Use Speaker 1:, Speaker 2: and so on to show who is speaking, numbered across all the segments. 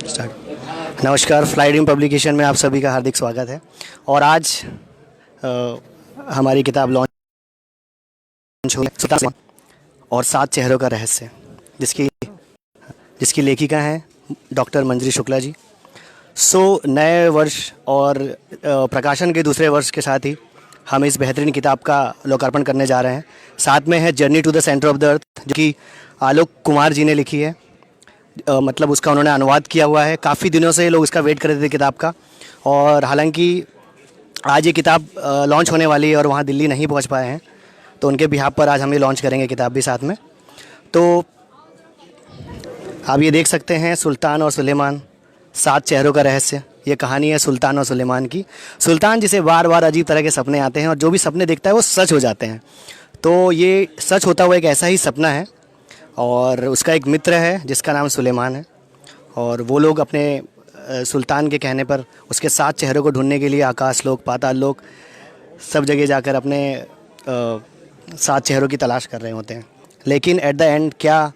Speaker 1: Start. नमस्कार, fly dream publication में आप सभी का हार्दिक स्वागत है। और आज हमारी किताब लॉन्च हुई और 7 चेहरों का रहस्य, जिसकी लेखिका हैं डॉक्टर मंजरी शुक्ला जी। नए वर्ष और प्रकाशन के दूसरे वर्ष के साथ ही हम इस बेहतरीन किताब का लोकार्पण करने जा रहे हैं। साथ में है journey to the centre of the earth, जो कि आलोक कुमार जी ने लिखी है। मतलब उसका उन्होंने अनुवाद किया हुआ है। काफ़ी दिनों से लोग इसका वेट कर रहे थे किताब का, और हालांकि आज ये किताब लॉन्च होने वाली है और वहाँ दिल्ली नहीं पहुँच पाए हैं, तो उनके बिहाफ पर आज हम ये लॉन्च करेंगे किताब भी साथ में। तो आप ये देख सकते हैं, सुल्तान और सुलेमान, 7 चेहरों का रहस्य। ये कहानी है सुल्तान और सुलेमान की। सुल्तान जिसे बार बार अजीब तरह के सपने आते हैं और जो भी सपने देखता है वो सच हो जाते हैं। तो ये सच होता हुआ एक ऐसा ही सपना है, और उसका एक मित्र है जिसका नाम सुलेमान है। और वो लोग अपने सुल्तान के कहने पर उसके 7 चेहरों को ढूंढने के लिए आकाश लोक, पाताल लोक, सब जगह जाकर अपने 7 चेहरों की तलाश कर रहे होते हैं। लेकिन एट द एंड क्या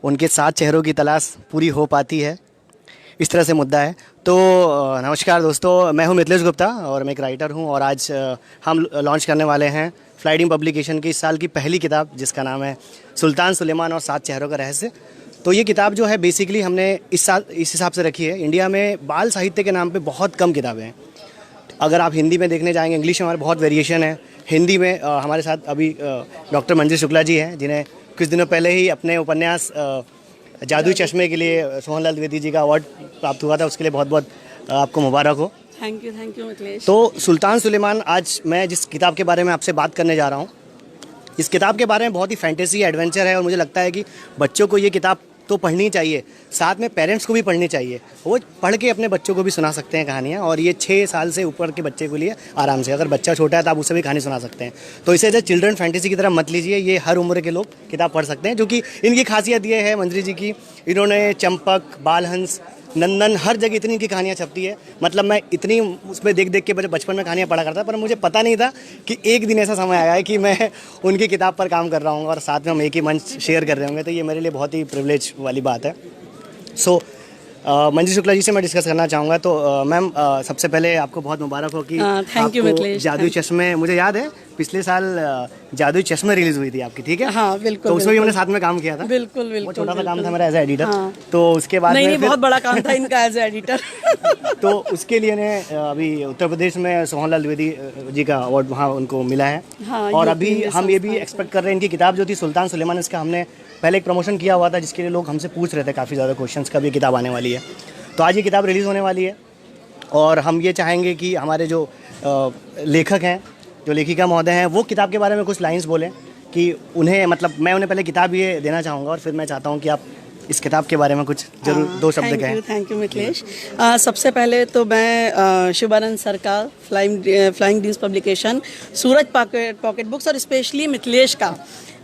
Speaker 1: उनके 7 चेहरों की तलाश पूरी हो पाती है? इस तरह से मुद्दा है। तो नमस्कार दोस्तों, मैं हूं मिथिलेश गुप्ता और मैं एक राइटर हूं, और आज हम लॉन्च करने वाले हैं फ्लाई ड्रीम पब्लिकेशन की इस साल की पहली किताब, जिसका नाम है सुल्तान, सुलेमान और 7 चेहरों का रहस्य। तो ये किताब जो है बेसिकली हमने इस साल इस हिसाब से रखी है। इंडिया में बाल साहित्य के नाम पे बहुत कम किताबें हैं। अगर आप हिंदी में देखने जाएंगे, इंग्लिश में हमारे बहुत वेरिएशन है। हिंदी में हमारे साथ अभी डॉक्टर मंजरी शुक्ला जी हैं, जिन्हें कुछ दिनों पहले ही अपने उपन्यास जादुई चश्मे के लिए सोहनलाल द्विवेदी जी का अवार्ड प्राप्त हुआ था। उसके लिए बहुत बहुत आपको मुबारक हो।
Speaker 2: Thank you Mithilesh.
Speaker 1: तो सुल्तान सुलेमान, आज मैं जिस किताब के बारे में आपसे बात करने जा रहा हूँ, इस किताब के बारे में बहुत ही फैंटेसी एडवेंचर है, और मुझे लगता है कि बच्चों को ये किताब तो पढ़नी चाहिए, साथ में पेरेंट्स को भी पढ़नी चाहिए। वो पढ़ के अपने बच्चों को भी सुना सकते हैं कहानियाँ, और ये 6 साल से ऊपर के बच्चे के लिए आराम से, अगर बच्चा छोटा है तो आप उसे भी कहानी सुना सकते हैं। तो इसे एज चिल्ड्रन फैंटेसी की तरह मत लीजिए, ये हर उम्र के लोग किताब पढ़ सकते हैं। जो कि इनकी खासियत ये है मंजरी जी की, इन्होंने चंपक, बालहंस, नंदन, हर जगह इतनी इनकी कहानियाँ छपती है। मतलब मैं इतनी उसमें देख देख के बचपन में कहानियाँ पढ़ा करता, पर मुझे पता नहीं था कि एक दिन ऐसा समय आया है कि मैं उनकी किताब पर काम कर रहा हूँ और साथ में हम एक ही मंच शेयर कर रहे होंगे। तो ये मेरे लिए बहुत ही प्रिविलेज वाली बात है। मंजरी शुक्ला जी से मैं डिस्कस करना चाहूँगा। तो मैम, सबसे पहले आपको बहुत मुबारक हो कि
Speaker 2: थैंक यू मिथिलेश।
Speaker 1: जादुई चश्मे, मुझे याद है पिछले साल जादुई चश्मे रिलीज हुई थी आपकी, ठीक है?
Speaker 2: हाँ बिल्कुल।
Speaker 1: तो उसमें भी हमने साथ में काम किया था।
Speaker 2: बिल्कुल।
Speaker 1: वो छोटा सा काम था मेरा एज एडिटर। तो उसके बाद
Speaker 2: नहीं, बहुत बड़ा काम था इनका एज एडिटर।
Speaker 1: तो उसके लिए ने अभी उत्तर प्रदेश में सोहनलाल द्विवेदी जी का अवार्ड वहाँ उनको मिला है। और अभी हम ये भी एक्सपेक्ट कर रहे हैं, इनकी किताब जो थी सुल्तान सुलेमान, इसका हमने पहले एक प्रमोशन किया हुआ था, जिसके लिए लोग हमसे पूछ रहे थे काफ़ी ज़्यादा क्वेश्चंस, कब ये किताब आने वाली है। तो आज ये किताब रिलीज़ होने वाली है, और हम ये चाहेंगे कि हमारे जो लेखक हैं, जो लेखिका महोदय हैं, वो किताब के बारे में कुछ लाइंस बोलें कि उन्हें, मतलब मैं उन्हें पहले किताब ये देना चाहूँगा, और फिर मैं चाहता हूँ कि आप इस किताब के बारे में कुछ जरूर 2 शब्द कहें।
Speaker 2: Thank you Mithilesh. सबसे पहले तो मैं शिवानंद सर का, फ्लाइंग ड्रीम्स पब्लिकेशन, सूरज पॉकेट बुक्स और स्पेशली मिथिलेश का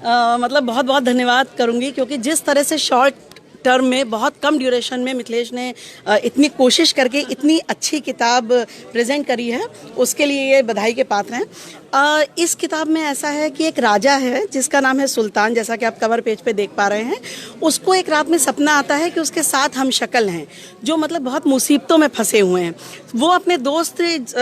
Speaker 2: मतलब बहुत बहुत धन्यवाद करूँगी, क्योंकि जिस तरह से शॉर्ट टर्म में, बहुत कम ड्यूरेशन में मिथिलेश ने इतनी कोशिश करके इतनी अच्छी किताब प्रेजेंट करी है, उसके लिए ये बधाई के पात्र हैं। इस किताब में ऐसा है कि एक राजा है जिसका नाम है सुल्तान, जैसा कि आप कवर पेज पे देख पा रहे हैं। उसको एक रात में सपना आता है कि उसके 7 हमशक्ल हैं, जो मतलब बहुत मुसीबतों में फंसे हुए हैं। वो अपने दोस्त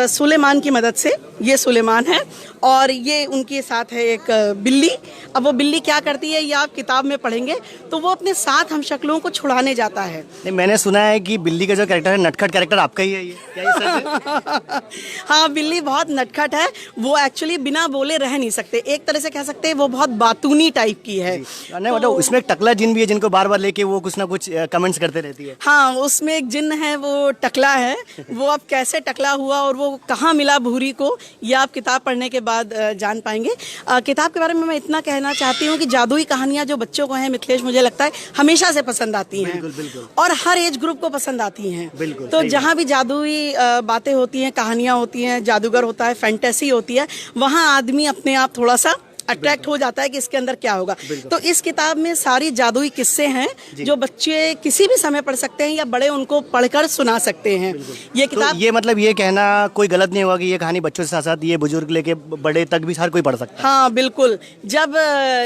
Speaker 2: सुलेमान की मदद से, ये सुलेमान है और ये उनके साथ है एक बिल्ली। अब वो बिल्ली क्या करती है ये आप किताब में पढ़ेंगे। तो वो अपने 7 हमशक्लों को छुड़ाने जाता है।
Speaker 1: नहीं, मैंने सुना है कि बिल्ली का जो कैरेक्टर है, नटखट कैरेक्टर आपका ही है ये, क्या ये सच है?
Speaker 2: हाँ, बिल्ली बहुत नटखट है। वो एक्चुअली बिना बोले रह नहीं सकते, एक तरह से कह सकते हैं वो बहुत बातूनी टाइप की है।
Speaker 1: नहीं, मतलब उसमें एक टकला जिन भी है, जिनको बार बार लेके वो कुछ ना कुछ कमेंट्स करते रहती है।
Speaker 2: हाँ, उसमें एक जिन है, वो टकला है। वो अब कैसे टकला हुआ और वो कहाँ मिला भूरी को, ये आप किताब पढ़ने के बाद जान पाएंगे। किताब के बारे में मैं इतना कहना चाहती हूँ कि जादुई कहानियाँ जो बच्चों को हैं मिथिलेश, मुझे लगता है हमेशा से पसंद आती हैं।
Speaker 1: बिल्कुल, बिल्कुल।
Speaker 2: और हर एज ग्रुप को पसंद आती हैं।
Speaker 1: बिल्कुल,
Speaker 2: तो जहाँ भी जादुई बातें होती हैं, कहानियाँ होती हैं, जादूगर होता है, फैंटेसी होती है, वहाँ आदमी अपने आप थोड़ा सा अट्रैक्ट हो जाता है कि इसके अंदर क्या होगा। तो इस किताब में सारी जादुई किस्से हैं जो बच्चे किसी भी समय पढ़ सकते हैं या बड़े उनको पढ़कर सुना सकते हैं। ये किताब
Speaker 1: तो ये मतलब ये कहना कोई गलत नहीं होगा कि ये कहानी बच्चों के साथ साथ ये बुजुर्ग लेके बड़े तक भी हर कोई पढ़ सकता है।
Speaker 2: हाँ बिल्कुल। जब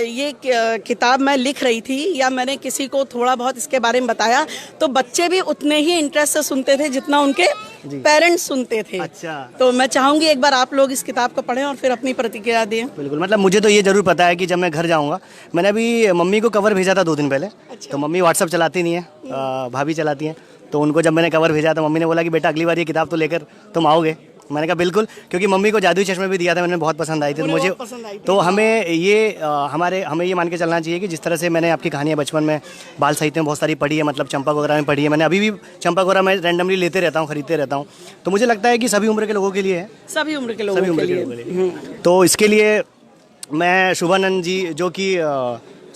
Speaker 2: ये किताब मैं लिख रही थी या मैंने किसी को थोड़ा बहुत इसके बारे में बताया तो बच्चे भी उतने ही इंटरेस्ट से सुनते थे जितना उनके पेरेंट्स सुनते थे।
Speaker 1: अच्छा।
Speaker 2: तो मैं चाहूंगी एक बार आप लोग इस किताब को पढ़ें और फिर अपनी प्रतिक्रिया दें।
Speaker 1: बिल्कुल, मतलब मुझे तो ये जरूर पता है कि जब मैं घर जाऊंगा, मैंने अभी मम्मी को कवर भेजा था 2 दिन पहले। तो मम्मी व्हाट्सअप चलाती नहीं है, भाभी चलाती हैं। तो उनको जब मैंने कवर भेजा तो मम्मी ने बोला कि बेटा अगली बार ये किताब तो लेकर तुम आओगे। मैंने कहा बिल्कुल, क्योंकि मम्मी को जादुई चश्मे भी दिया था, मैंने बहुत पसंद आई थी। तो मुझे तो हमें ये मान के चलना चाहिए कि जिस तरह से मैंने आपकी कहानियाँ बचपन में बाल साहित्य में बहुत सारी पढ़ी है, मतलब चंपक वगैरह में पढ़ी है, मैंने अभी भी चंपक वगैरह में रैंडमली लेते रहता हूँ, खरीदते रहता हूँ। तो मुझे लगता है कि सभी उम्र के लोगों के लिए है,
Speaker 2: सभी उम्र के लोगों के लिए।
Speaker 1: तो इसके लिए मैं शुभानंद जी जो कि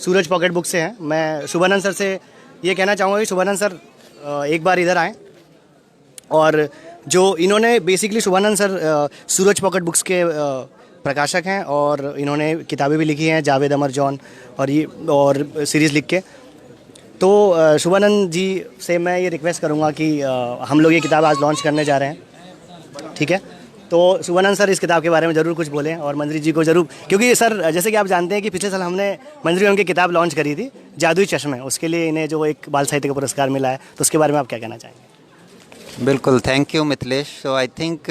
Speaker 1: सूरज पॉकेट बुक से हैं, मैं शुभानंद सर से ये कहना चाहूँगा कि शुभानंद सर एक बार इधर आएँ। और जो इन्होंने बेसिकली शुभानंद सर सूरज पॉकेट बुक्स के प्रकाशक हैं और इन्होंने किताबें भी लिखी हैं, जावेद अमर जॉन और सीरीज़ लिख के। तो शुभानंद जी से मैं ये रिक्वेस्ट करूँगा कि हम लोग ये किताब आज लॉन्च करने जा रहे हैं, ठीक है। तो शुभानंद सर इस किताब के बारे में ज़रूर कुछ बोलें और मंजरी जी को ज़रूर, क्योंकि सर जैसे कि आप जानते हैं कि पिछले साल हमने मंजरी उनकी किताब लॉन्च करी थी जादुई चश्मे, उसके लिए इन्हें जो एक बाल साहित्य का पुरस्कार मिला है, तो उसके बारे में आप क्या कहना चाहेंगे?
Speaker 3: बिल्कुल, thank you Mithilesh. So I think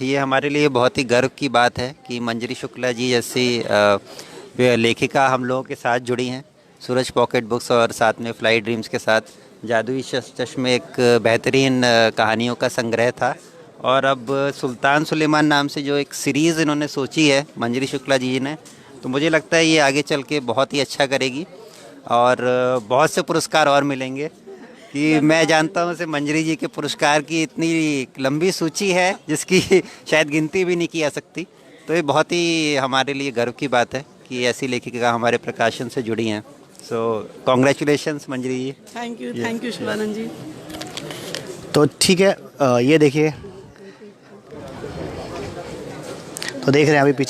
Speaker 3: ये हमारे लिए बहुत ही गर्व की बात है कि मंजरी शुक्ला जी जैसी लेखिका हम लोगों के साथ जुड़ी हैं सूरज पॉकेट बुक्स और साथ में फ्लाई ड्रीम्स के साथ। जादुई चश्मे एक बेहतरीन कहानियों का संग्रह था और अब सुल्तान सुलेमान नाम से जो एक सीरीज़ इन्होंने सोची है मंजरी शुक्ला जी ने, तो मुझे लगता है ये आगे चल के बहुत ही अच्छा करेगी और बहुत से पुरस्कार और मिलेंगे। कि मैं जानता हूँ से मंजरी जी के पुरस्कार की इतनी लंबी सूची है जिसकी शायद गिनती भी नहीं की जा सकती। तो ये बहुत ही हमारे लिए गर्व की बात है कि ऐसी लेखिका हमारे प्रकाशन से जुड़ी हैं। So congratulations Manjari ji.
Speaker 2: Thank you Shivanand ji.
Speaker 1: तो ठीक है, ये देखिए, तो देख रहे हैं अभी पीछे